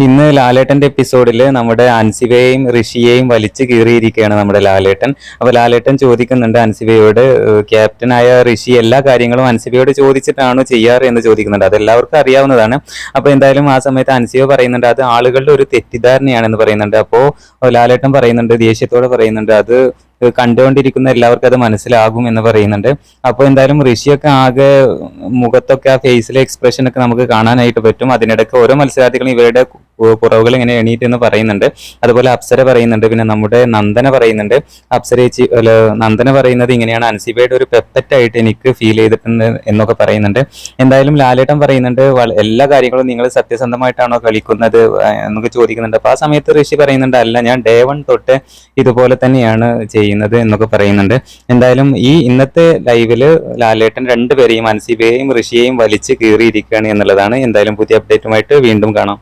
ഇന്ന് ലാലേട്ടന്റെ എപ്പിസോഡിൽ നമ്മുടെ അൻസിബയെയും ഋഷിയെയും വലിച്ചു കീറിയിരിക്കുകയാണ് നമ്മുടെ ലാലേട്ടൻ. അപ്പൊ ലാലേട്ടൻ ചോദിക്കുന്നുണ്ട് അൻസിബയോട്, ക്യാപ്റ്റനായ ഋഷി എല്ലാ കാര്യങ്ങളും അൻസിബയോട് ചോദിച്ചിട്ടാണോ ചെയ്യാറ് എന്ന് ചോദിക്കുന്നുണ്ട്. അത് എല്ലാവർക്കും അറിയാവുന്നതാണ്. അപ്പൊ എന്തായാലും ആ സമയത്ത് അൻസിബ പറയുന്നുണ്ട് അത് ആളുകളുടെ ഒരു തെറ്റിദ്ധാരണയാണെന്ന് പറയുന്നുണ്ട്. അപ്പോ ലാലേട്ടൻ പറയുന്നുണ്ട്, ദേഷ്യത്തോടെ പറയുന്നുണ്ട്, അത് കണ്ടുകൊണ്ടിരിക്കുന്ന എല്ലാവർക്കും അത് മനസ്സിലാകും എന്ന് പറയുന്നുണ്ട്. അപ്പോൾ എന്തായാലും ഋഷിയൊക്കെ ആകെ മുഖത്തൊക്കെ ആ ഫേസിലെ എക്സ്പ്രഷൻ ഒക്കെ നമുക്ക് കാണാനായിട്ട് പറ്റും. അതിനിടയ്ക്ക് ഓരോ മത്സരാർത്ഥികളും ഇവരുടെ കുറവുകൾ ഇങ്ങനെ എണീറ്റ് എന്ന് പറയുന്നുണ്ട്. അതുപോലെ അപ്സര പറയുന്നുണ്ട്, പിന്നെ നമ്മുടെ നന്ദന പറയുന്നുണ്ട്. അപ്സരേച്ചി അല്ല, നന്ദന പറയുന്നത് ഇങ്ങനെയാണ്, അൻസിബയുടെ ഒരു പെപ്പറ്റ് ആയിട്ട് എനിക്ക് ഫീൽ ചെയ്തിട്ടുണ്ട് എന്നൊക്കെ പറയുന്നുണ്ട്. എന്തായാലും ലാലേട്ടൻ പറയുന്നുണ്ട് എല്ലാ കാര്യങ്ങളും നിങ്ങൾ സത്യസന്ധമായിട്ടാണോ കളിക്കുന്നത് എന്നൊക്കെ ചോദിക്കുന്നുണ്ട്. അപ്പൊ ആ സമയത്ത് ഋഷി പറയുന്നുണ്ട് അല്ല, ഞാൻ ഡേ 1 തൊട്ട് ഇതുപോലെ തന്നെയാണ് ചെയ്യുന്നത് എന്നൊക്കെ പറയുന്നുണ്ട്. എന്തായാലും ഈ ഇന്നത്തെ ലൈവില് ലാലേട്ടൻ രണ്ടുപേരെയും അൻസിബയെയും ഋഷിയെയും വലിച്ച് കീറിയിരിക്കുകയാണ് എന്നുള്ളതാണ്. എന്തായാലും പുതിയ അപ്ഡേറ്റുമായിട്ട് വീണ്ടും കാണാം.